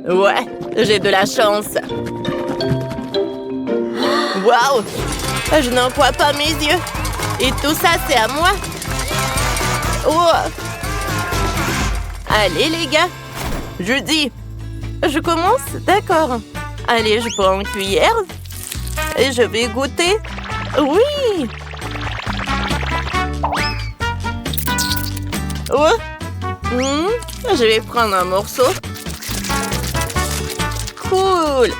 Ouais, j'ai de la chance. Waouh! Je n'en crois pas mes yeux. Et tout ça, c'est à moi. Oh! Allez, les gars. Je dis. Je commence? D'accord. Allez, je prends une cuillère. Et je vais goûter. Oui! Oh! Je vais prendre un morceau. Cool!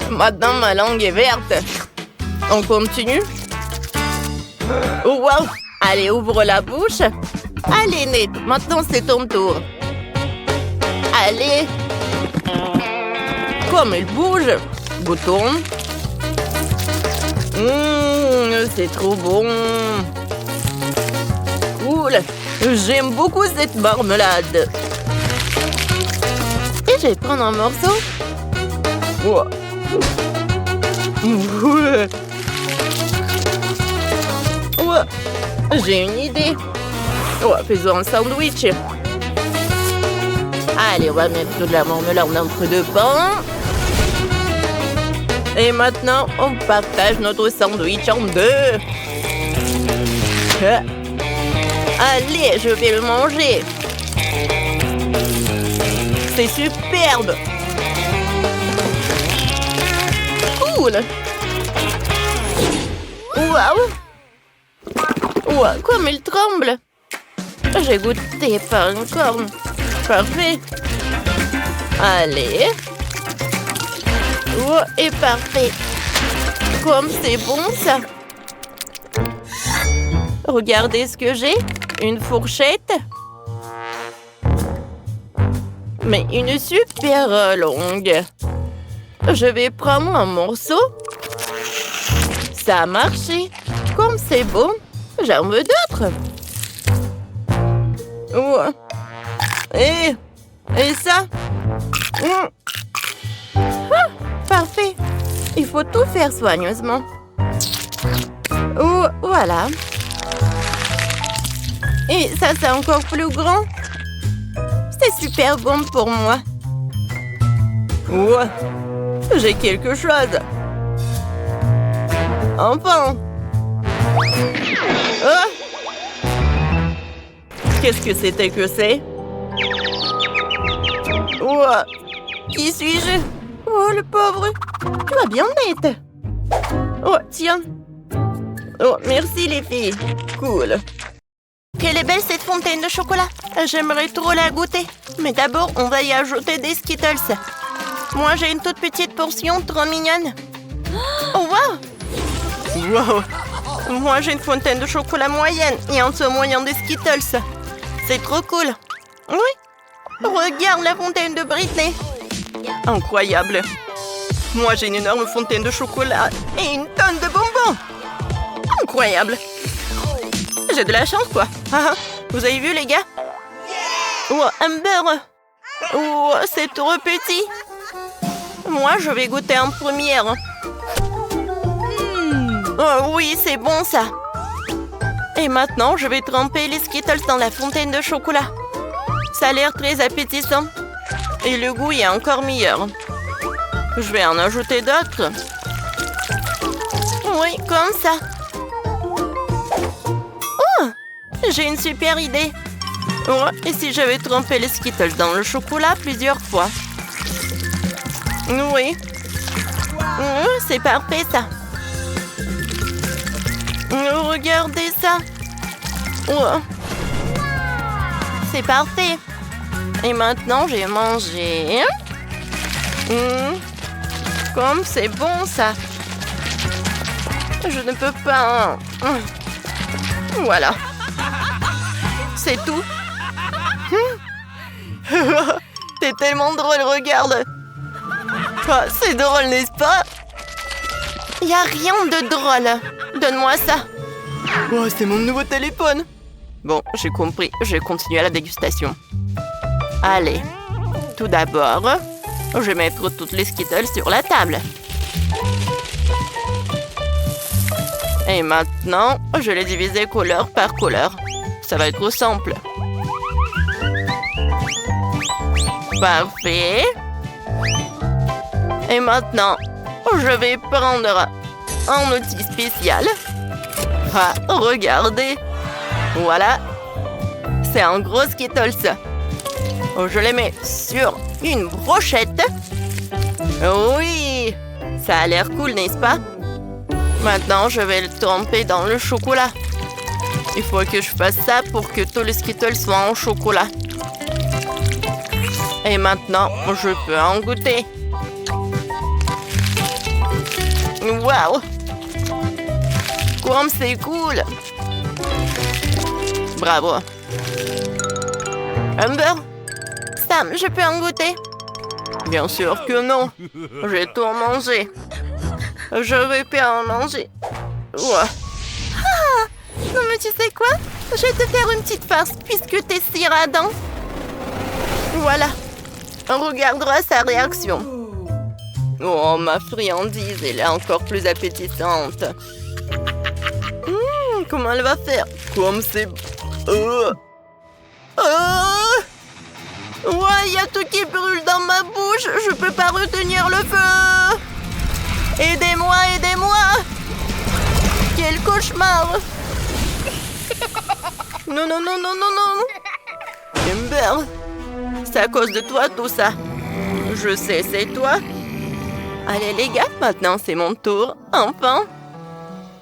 Maintenant, ma langue est verte. On continue? Oh, wow! Allez, ouvre la bouche. Allez, Nate, maintenant c'est ton tour. Allez! Comme il bouge. Bouton. C'est trop bon. Cool. J'aime beaucoup cette marmelade. Et je vais prendre un morceau. Oh. Ouais. Ouais. J'ai une idée. Oh, faisons un sandwich. Allez, on va mettre de la marmelade entre deux pains. Et maintenant, on partage notre sandwich en deux. Allez, je vais le manger. C'est superbe. Cool. Waouh. Ouah, comme il tremble. J'ai goûté pas encore. Parfait. Allez. Oh, et parfait. Comme c'est bon, ça. Regardez ce que j'ai. Une fourchette. Mais une super longue. Je vais prendre un morceau. Ça a marché. Comme c'est bon, j'en veux d'autres. Oh. Et ça? Ah, parfait. Il faut tout faire soigneusement. Oh, voilà. Et ça, c'est encore plus grand. C'est super bon pour moi. Oh, j'ai quelque chose. Enfin. Oh. Qu'est-ce que c'était que c'est? Oh. Qui suis-je? Oh, le pauvre. Tu vas bien, Nate? Oh, tiens. Oh, merci les filles. Cool. Quelle est belle cette fontaine de chocolat. J'aimerais trop la goûter. Mais d'abord, on va y ajouter des Skittles. Moi, j'ai une toute petite portion trop mignonne. Oh, wow! Wow! Moi, j'ai une fontaine de chocolat moyenne et en ce moyen des Skittles. C'est trop cool. Oui. Regarde la fontaine de Britney. Incroyable. Moi, j'ai une énorme fontaine de chocolat et une tonne de bonbons. Incroyable. J'ai de la chance, quoi. Vous avez vu, les gars? Oh, Amber. Oh, c'est trop petit. Moi, je vais goûter en première. Oh, oui, c'est bon, ça. Et maintenant, je vais tremper les Skittles dans la fontaine de chocolat. Ça a l'air très appétissant. Et le goût est encore meilleur. Je vais en ajouter d'autres. Oui, comme ça. Oh! J'ai une super idée. Oh, et si j'avais trempé les Skittles dans le chocolat plusieurs fois? Oui. C'est parfait, ça. Regardez ça. Oh. C'est parfait. Et maintenant, j'ai mangé. Comme c'est bon, ça. Je ne peux pas. Voilà. C'est tout. T'es tellement drôle, regarde. Oh, c'est drôle, n'est-ce pas? Il n'y a rien de drôle. Donne-moi ça. Oh, c'est mon nouveau téléphone. Bon, j'ai compris. Je vais continuer à la dégustation. Allez. Tout d'abord, je vais mettre toutes les Skittles sur la table. Et maintenant, je vais les diviser couleur par couleur. Ça va être simple. Parfait. Et maintenant, je vais prendre un outil spécial. Ah, regardez. Voilà. C'est un gros Skittles. Je les mets sur une brochette. Oui, ça a l'air cool, n'est-ce pas? Maintenant, je vais le tremper dans le chocolat. Il faut que je fasse ça pour que tous les Skittles soient en chocolat. Et maintenant, je peux en goûter. Waouh! Comme c'est cool! Bravo! Amber? Sam, je peux en goûter? Bien sûr que non. J'ai tout mangé. Je vais pas en manger. Ouah. Ah! Non mais tu sais quoi? Je vais te faire une petite farce puisque t'es si radin. Voilà. On regardera sa réaction. Oh, ma friandise, elle est encore plus appétissante. Comment elle va faire? Comme c'est... Ouais, il y a tout qui brûle dans ma bouche. Je peux pas retenir le feu. Aidez-moi, aidez-moi. Quel cauchemar. Non, non, non, non, non, non. Amber, c'est à cause de toi tout ça. Je sais, c'est toi. Allez les gars, maintenant c'est mon tour. Enfin.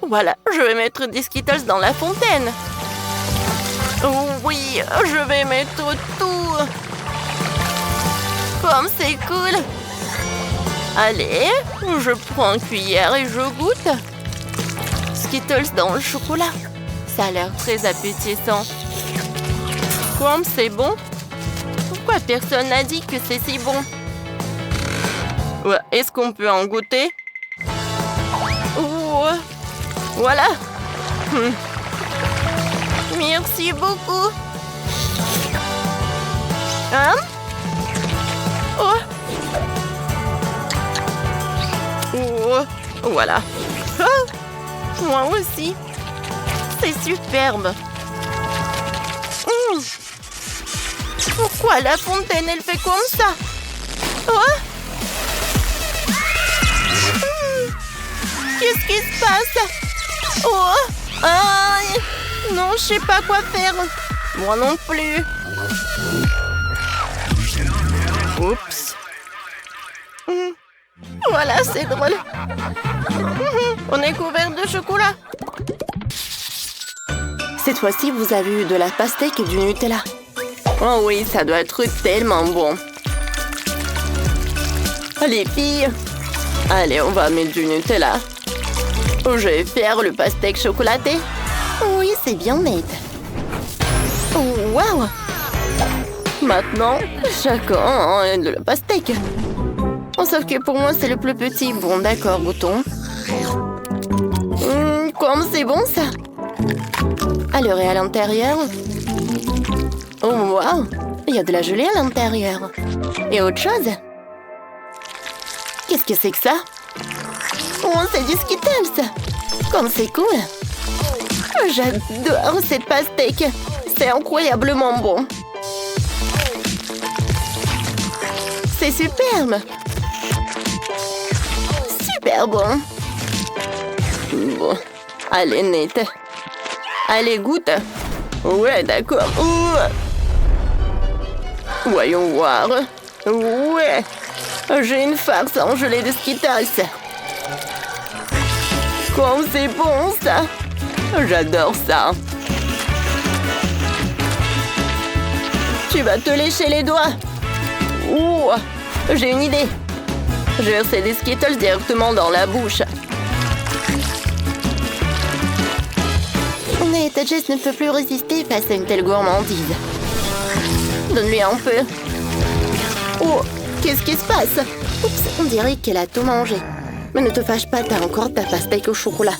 Voilà, je vais mettre des Skittles dans la fontaine. Oui, je vais mettre tout. Comme c'est cool. Allez, je prends une cuillère et je goûte. Skittles dans le chocolat. Ça a l'air très appétissant. Comme c'est bon. Pourquoi personne n'a dit que c'est si bon? Ouais, est-ce qu'on peut en goûter? Oh, voilà. Merci beaucoup. Hein? Oh. Oh. Voilà. Oh. Moi aussi. C'est superbe. Pourquoi la fontaine, elle fait comme ça? Oh. Qu'est-ce qui se passe? Oh. Aïe. Non, je sais pas quoi faire. Moi non plus. Oups. Voilà, c'est drôle. On est couvert de chocolat. Cette fois-ci, vous avez eu de la pastèque et du Nutella. Oh oui, ça doit être tellement bon. Les filles, allez, on va mettre du Nutella. Je vais faire le pastèque chocolaté. Oui, c'est bien net. Waouh! Maintenant, chacun a de la pastèque. Oh, sauf que pour moi, c'est le plus petit. Bon, d'accord, goûtons. Comme c'est bon, ça. Alors, et à l'intérieur? Oh, waouh! Il y a de la gelée à l'intérieur. Et autre chose? Qu'est-ce que c'est que ça? Oh, c'est du Skittles! Comme c'est cool! J'adore cette pastèque! C'est incroyablement bon! C'est superbe! Super bon! Bon, allez, Nate. Allez, goûte! Ouais, d'accord! Voyons voir! Ouais! J'ai une farce en gelée de Skittles! Comme c'est bon, ça! J'adore ça! Tu vas te lécher les doigts! Ouh! J'ai une idée! Je vais verser des Skittles directement dans la bouche. Mais ta Jess ne peut plus résister face à une telle gourmandise. Donne-lui un peu. Oh! Qu'est-ce qui se passe? Oups, on dirait qu'elle a tout mangé. Mais ne te fâche pas, t'as encore ta pastèque au chocolat.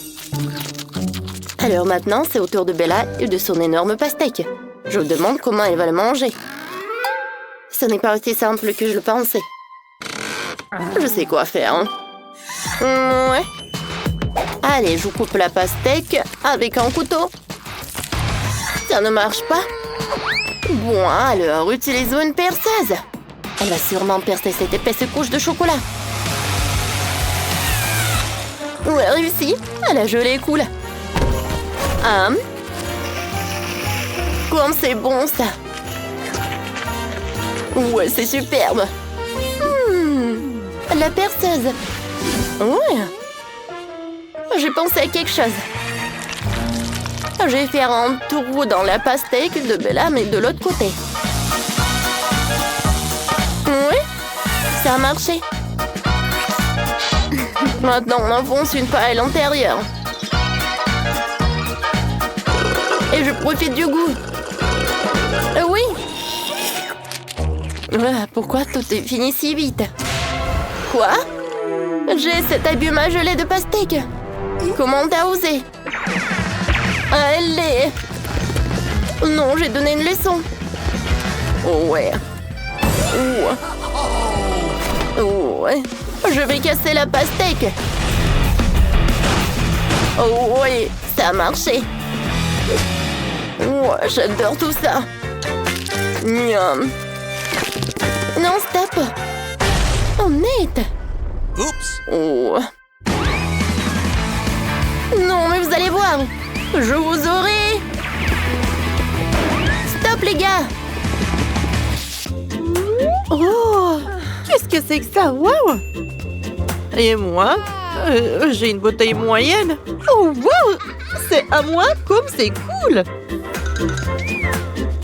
Alors maintenant, c'est au tour de Bella et de son énorme pastèque. Je me demande comment elle va le manger. Ce n'est pas aussi simple que je le pensais. Je sais quoi faire. Hein. Ouais. Allez, je coupe la pastèque avec un couteau. Ça ne marche pas. Bon, alors, utilisons une perceuse. Elle va sûrement percer cette épaisse couche de chocolat. Ouais, réussi. La gelée est cool. Comme c'est bon, ça. Ouais, c'est superbe. La perceuse. Ouais. J'ai pensé à quelque chose. Je vais faire un trou dans la pastèque de Bella, mais de l'autre côté. Oui, ça a marché. Maintenant, on enfonce une paille à l'intérieur. Et je profite du goût. Oui. Pourquoi tout est fini si vite? Quoi? J'ai cet abîme à gelée de pastèque. Comment t'as osé? Allez! Non, j'ai donné une leçon. Ouais. Ouais. Je vais casser la pastèque. Oh oui, ça a marché. Ouais, j'adore tout ça. Miam. Non, stop. Honnête. Oups. Oh. Non, mais vous allez voir. Je vous aurai. Stop, les gars. Oh, qu'est-ce que c'est que ça? Wow. Et moi, j'ai une bouteille moyenne. Oh, wow. C'est à moi comme c'est cool.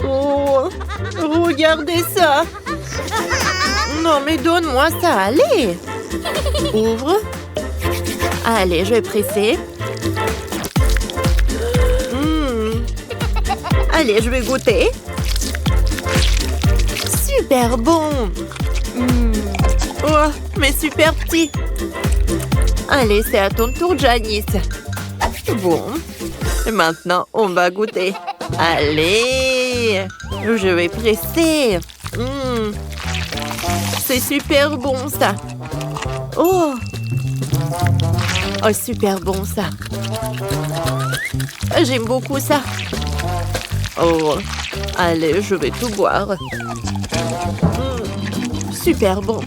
Oh, regardez ça. Non, mais donne-moi ça, allez. Ouvre. Allez, je vais presser. Allez, je vais goûter. Super bon. Oh, mais super petit. Allez, c'est à ton tour, Janice. Bon. Maintenant, on va goûter. Allez. Je vais presser. C'est super bon, ça. Oh. Oh, super bon, ça. J'aime beaucoup ça. Oh. Allez, je vais tout boire. Super bon.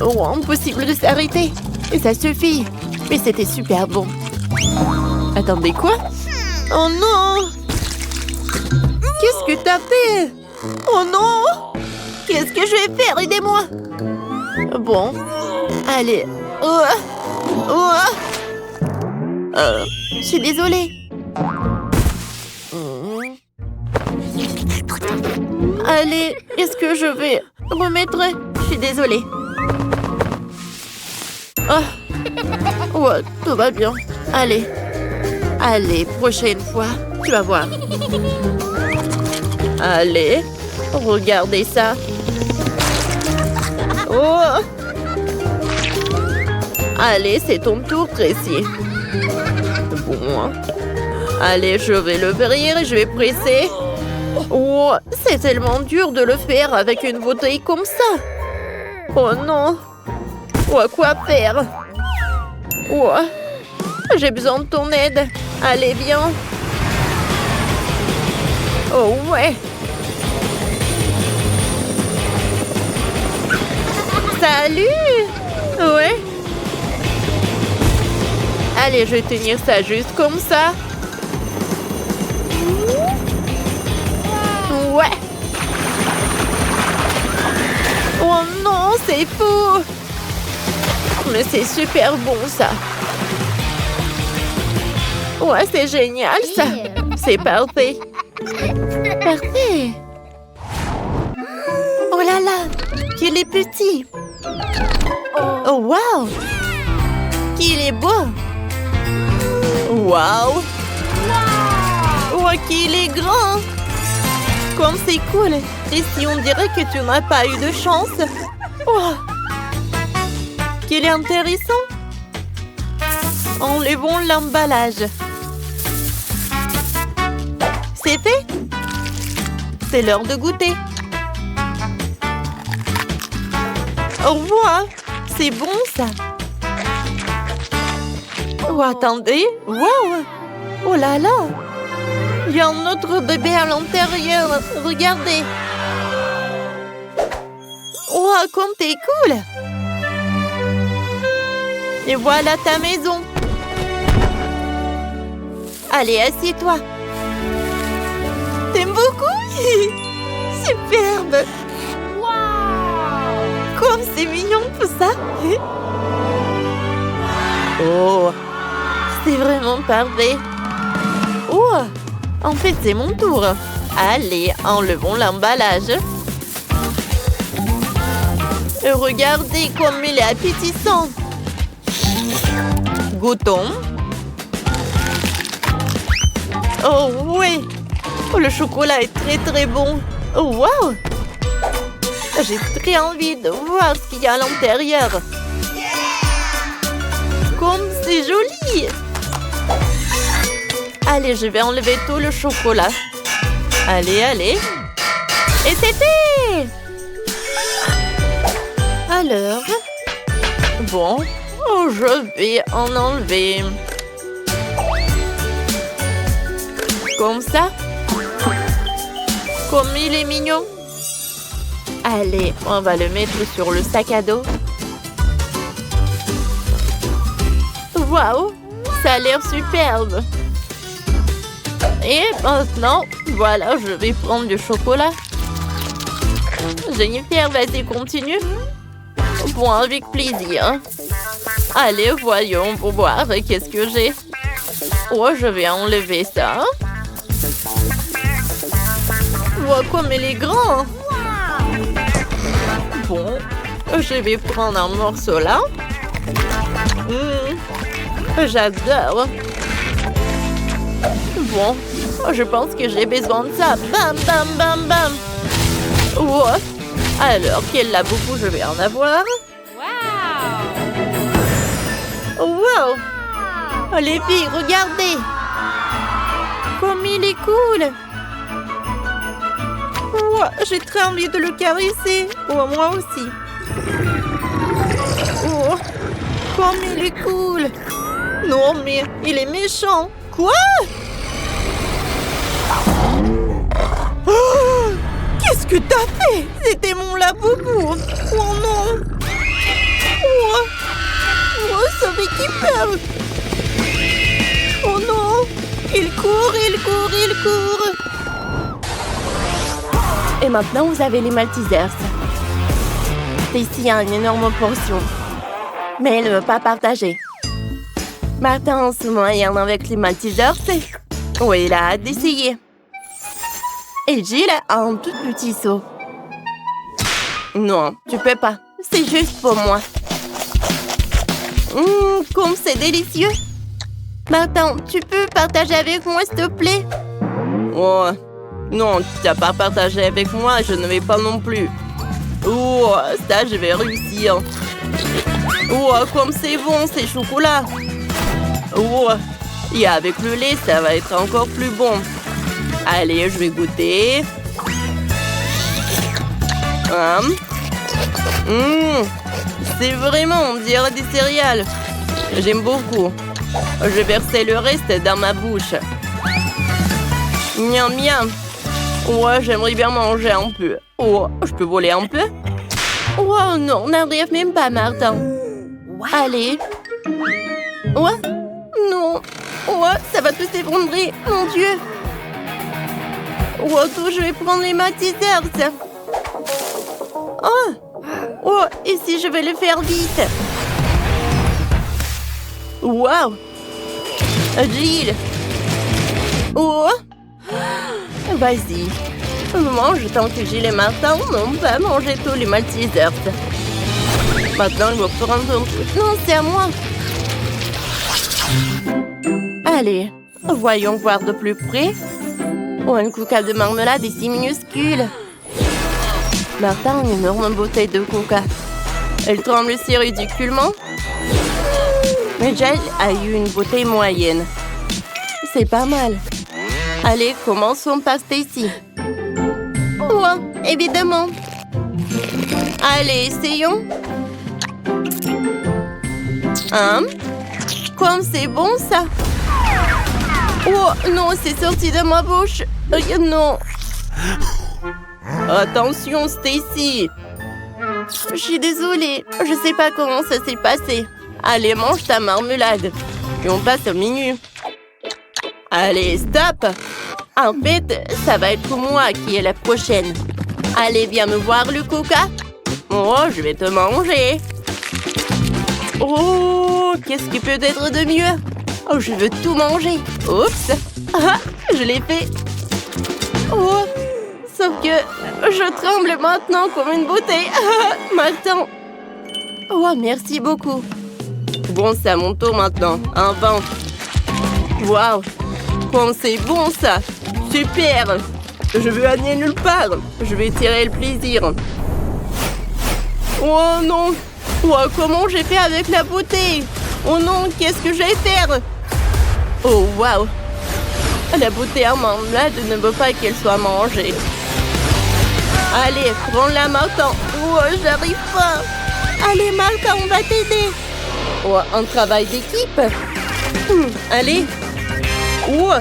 Oh, impossible de s'arrêter. Et ça suffit. Mais c'était super bon. Attendez, quoi? Oh non! Qu'est-ce que t'as fait? Oh non! Qu'est-ce que je vais faire? Aidez-moi! Bon. Allez. Je suis désolée. Allez, est-ce que je vais remettre? Je suis désolée. Oh. Ouais, tout va bien. Allez. Allez, prochaine fois, tu vas voir. Allez, regardez ça. Oh. Allez, c'est ton tour, Tracy. Bon. Allez, je vais l'ouvrir et je vais presser. Oh, c'est tellement dur de le faire avec une bouteille comme ça. Oh non. Oh, quoi faire? Oh, j'ai besoin de ton aide. Allez, viens. Oh, ouais. Salut. Ouais. Allez, je vais tenir ça juste comme ça. Ouais. Oh non, c'est fou. Mais c'est super bon, ça. Ouais, c'est génial, ça. C'est parfait. Parfait. Oh là là, qu'il est petit. Oh, wow. Qu'il est beau. Wow. Oh, qu'il est grand. Comme c'est cool. Et si on dirait que tu n'as pas eu de chance. Oh. Qu'il est intéressant. Enlevons l'emballage. C'est fait. C'est l'heure de goûter. Au revoir. C'est bon, ça. Oh, attendez. Wow. Oh là là. Il y a un autre bébé à l'intérieur. Regardez. Wow, comme t'es cool! Et voilà ta maison! Allez, assieds-toi! T'aimes beaucoup? Superbe! Wow! Comme c'est mignon tout ça! Oh! C'est vraiment parfait! Oh! En fait, c'est mon tour! Allez, enlevons l'emballage! Regardez comme il est appétissant! Goûtons! Oh oui! Oh, le chocolat est très très bon! Oh wow! J'ai très envie de voir ce qu'il y a à l'intérieur! Comme c'est joli! Allez, je vais enlever tout le chocolat. Allez, allez! Et c'est fait! Alors... Bon, oh, je vais en enlever. Comme ça. Comme il est mignon. Allez, on va le mettre sur le sac à dos. Waouh, ça a l'air superbe. Et maintenant, voilà, je vais prendre du chocolat. Jennifer, vas-y, continue. Bon, avec plaisir. Allez, voyons pour voir qu'est-ce que j'ai. Oh, je vais enlever ça. Oh, comme il est grand. Bon, je vais prendre un morceau là. J'adore. Bon, je pense que j'ai besoin de ça. Bam, bam, bam, bam. Oh. Alors, quel laboubou je vais en avoir? Wow! Oh, les filles, regardez! Comme il est cool! Oh, j'ai très envie de le caresser. Oh, moi aussi. Oh, comme il est cool! Non, mais il est méchant. Quoi? Oh, qu'est-ce que t'as fait? C'était mon laboubou. Oh non! Oh, oh, ça fait qu'il peur. Oh non! Il court, il court, il court. Et maintenant, vous avez les Maltesers. Stacy a une énorme portion. Mais elle ne veut pas partager. Martin, en ce moment, il en a avec les Maltesers. Oui, il a hâte d'essayer. Et Jill a un tout petit seau. Non, tu peux pas. C'est juste pour moi. Comme c'est délicieux. Martin, tu peux partager avec moi, s'il te plaît? Oh, non, tu n'as pas partagé avec moi, je ne vais pas non plus. Oh, ça, je vais réussir. Oh, comme c'est bon, ces chocolats. Oh, et avec le lait, ça va être encore plus bon. Allez, je vais goûter. C'est vraiment, on dirait des céréales. J'aime beaucoup. Je vais verser le reste dans ma bouche. Miam, miam. Ouais, j'aimerais bien manger un peu. Oh, je peux voler un peu? Oh non, on n'arrive même pas, Martin. Allez. Ouais. Non. Ouais, ça va tout s'effondrer. Mon Dieu. Oh, attends, je vais prendre les Maltesers. Oh. Oh, et si je vais le faire vite? Wow. Jill. Oh. Vas-y. Mange tant que Jill et Martin n'ont pas mangé tous les Maltesers. Maintenant, il va prendre un truc. Non, c'est à moi. Allez, voyons voir de plus près. Oh, une coca de marmelade ici minuscule. Martin a une énorme bouteille de coca. Elle tremble si ridiculement. Mais Jill a eu une bouteille moyenne. C'est pas mal. Allez, commençons par Stacy. Oh, évidemment. Allez, essayons. Comme c'est bon, ça. Oh, non, c'est sorti de ma bouche. Non. Attention, Stacy. Je suis désolée, je sais pas comment ça s'est passé. Allez, mange ta marmelade. Et on passe au menu. Allez, stop! En fait, ça va être moi qui est la prochaine. Allez, viens me voir, le coca. Oh, je vais te manger. Oh, qu'est-ce qui peut être de mieux? Oh, je veux tout manger. Oups! Ah, je l'ai fait. Oh, sauf que je tremble maintenant comme une bouteille. Maintenant. Oh, merci beaucoup. Bon, c'est à mon tour maintenant. Un vin. Waouh! Oh, c'est bon ça! Super! Je veux aller nulle part. Je vais tirer le plaisir. Oh non! Oh, comment j'ai fait avec la bouteille? Oh non, qu'est-ce que je vais faire? Oh, waouh! La bouteille en marmelade ne veut pas qu'elle soit mangée. Allez, prends-la, Martin. Oh, j'arrive pas. Allez, Martin, on va t'aider. Oh, un travail d'équipe. Allez. Oh,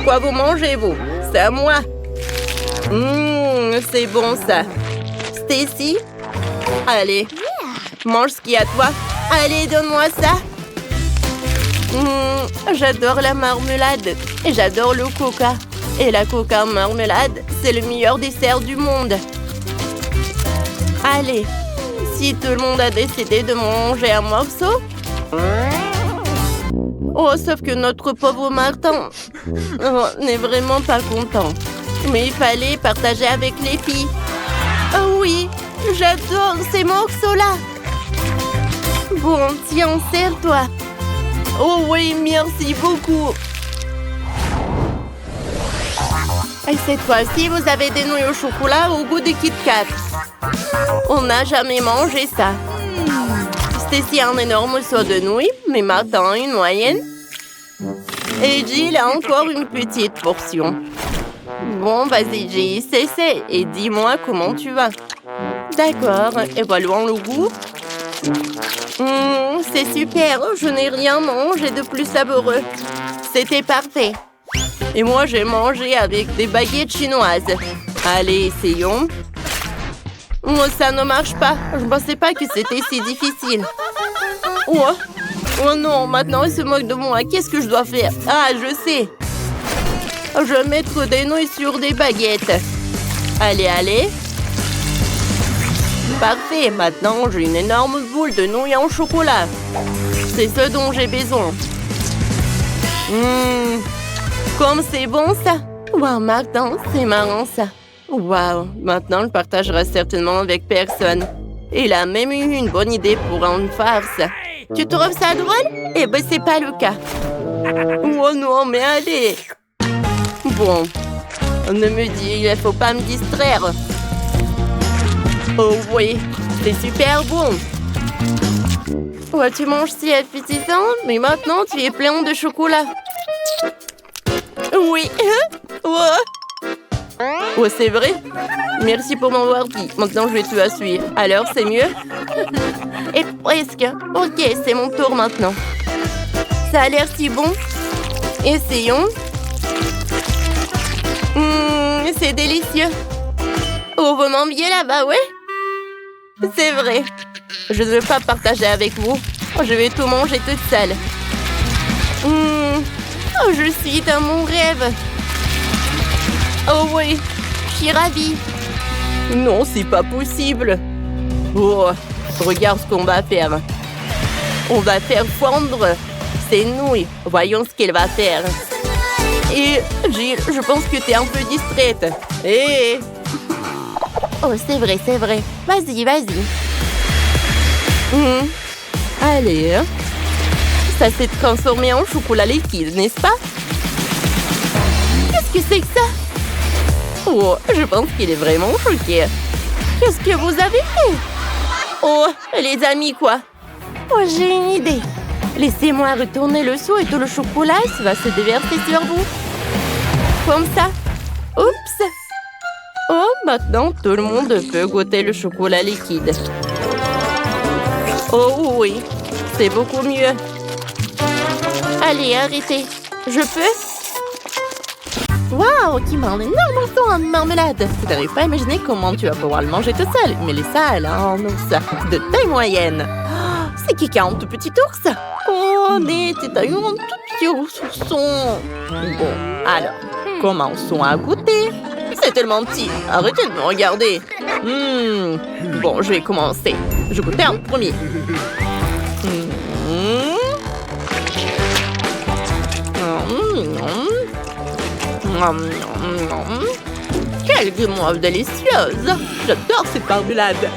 quoi vous mangez, vous? C'est à moi. C'est bon, ça. Stacy? Allez, mange ce qu'il y a à toi. Allez, donne-moi ça. J'adore la marmelade et j'adore le coca. Et la coca marmelade, c'est le meilleur dessert du monde. Allez, si tout le monde a décidé de manger un morceau... Oh, sauf que notre pauvre Martin n'est vraiment pas content. Mais il fallait partager avec les filles. Oh oui, j'adore ces morceaux-là. Bon, tiens, serre-toi. Oh oui, merci beaucoup. Et cette fois-ci, vous avez des nouilles au chocolat au goût de Kit Kat. On n'a jamais mangé ça. Stacy a un énorme seau de nouilles, mais Martin une moyenne. Et Jill a encore une petite portion. Bon, vas-y Jill, essaie et dis-moi comment tu vas. D'accord, évaluons le goût. C'est super, je n'ai rien mangé de plus savoureux. C'était parfait. Et moi, j'ai mangé avec des baguettes chinoises. Allez, essayons. Oh, ça ne marche pas. Je ne pensais pas que c'était si difficile. Oh non, maintenant il se moque de moi. Qu'est-ce que je dois faire? Ah, je sais. Je vais mettre des nouilles sur des baguettes. Allez, allez. Parfait, maintenant j'ai une énorme boule de nouilles en chocolat. C'est ce dont j'ai besoin. Comme c'est bon ça. Wow, Martin, c'est marrant ça. Wow, maintenant le partagera certainement avec personne. Il a même eu une bonne idée pour une farce. Tu trouves ça drôle? Eh ben, c'est pas le cas. Oh non, mais allez. Bon, ne me dis, il faut pas me distraire. Oh oui, c'est super bon. Oh, tu manges si appétissant, mais maintenant tu es plein de chocolat. Oui. Oh, c'est vrai? Merci pour m'avoir dit. Maintenant, je vais tout essuyer. Alors, c'est mieux? Et presque. Ok, c'est mon tour maintenant. Ça a l'air si bon. Essayons. C'est délicieux. Oh, vous m'enviez là-bas, ouais? C'est vrai. Je ne veux pas partager avec vous. Je vais tout manger toute seule. Oh, je suis dans mon rêve. Oh oui, je suis ravie. Non, c'est pas possible. Oh, regarde ce qu'on va faire. On va faire fondre ces nouilles. Voyons ce qu'elle va faire. Et Jill, je pense que t'es un peu distraite. Hé! Oh, c'est vrai, c'est vrai. Vas-y, vas-y. Allez. Ça s'est transformé en chocolat liquide, n'est-ce pas? Qu'est-ce que c'est que ça? Oh, je pense qu'il est vraiment choqué. Qu'est-ce que vous avez fait? Oh, les amis, quoi? Oh, j'ai une idée. Laissez-moi retourner le seau et tout le chocolat va se déverser sur vous. Comme ça. Oups. Oh, maintenant, tout le monde peut goûter le chocolat liquide. Oh oui, c'est beaucoup mieux. Allez, arrêtez. Je peux? Waouh, Kim a un énorme morceau en marmelade. Tu n'arrives pas à imaginer comment tu vas pouvoir le manger tout seul. Mélissa, elle a un ours de taille moyenne. Oh, c'est Kika, un tout petit ours. Oh, Nate, t'as eu un tout petit ourson. Bon, alors, commençons à goûter. C'est tellement petit. Arrêtez de me regarder. Bon, je vais commencer. Je goûtais en premier. Quelle guimauve délicieuse! J'adore cette marmelade!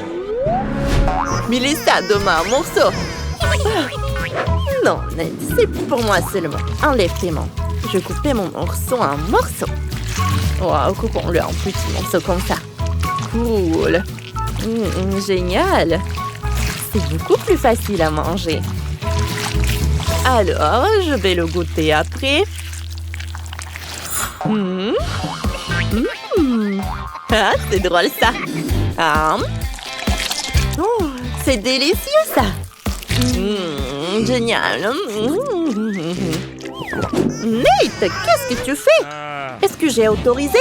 Mélissa, demain un morceau! Non, Ned, c'est pour moi seulement. Enlève tes mains. Je coupais mon morceau en morceaux. Wow, coupons-le en petits morceaux comme ça. Cool! Génial! C'est beaucoup plus facile à manger. Alors, je vais le goûter après. Ah, c'est drôle ça. Oh, c'est délicieux ça. Génial. Nate, qu'est-ce que tu fais? Est-ce que j'ai autorisé?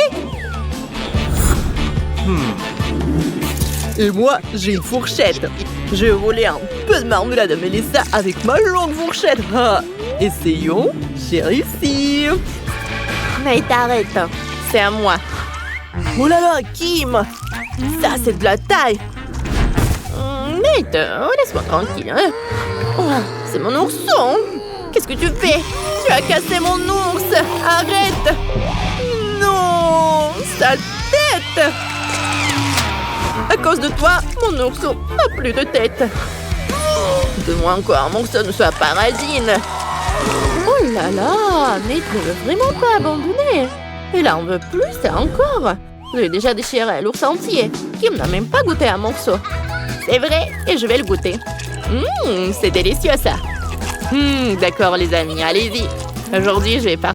Et moi, j'ai une fourchette. J'ai volé un peu de marmelade à Mélissa avec ma longue fourchette. Essayons. J'ai réussi. Nate, arrête. C'est à moi. Oh là là, Kim! Ça, c'est de la taille. Nate, laisse-moi tranquille. Hein? Oh, c'est mon ourson. Qu'est-ce que tu fais? Tu as cassé mon ours. Arrête. Non, sale tête. À cause de toi, mon ourson n'a plus de tête. Donne-moi encore un morceau, ne sois pas radine. Oh là là, Nate ne veut vraiment pas abandonner. Elle en veut plus encore. J'ai déjà déchiré l'ours entier. Kim n'a même pas goûté un morceau. C'est vrai, et je vais le goûter. C'est délicieux ça. D'accord les amis, allez-y. Aujourd'hui, je vais partir.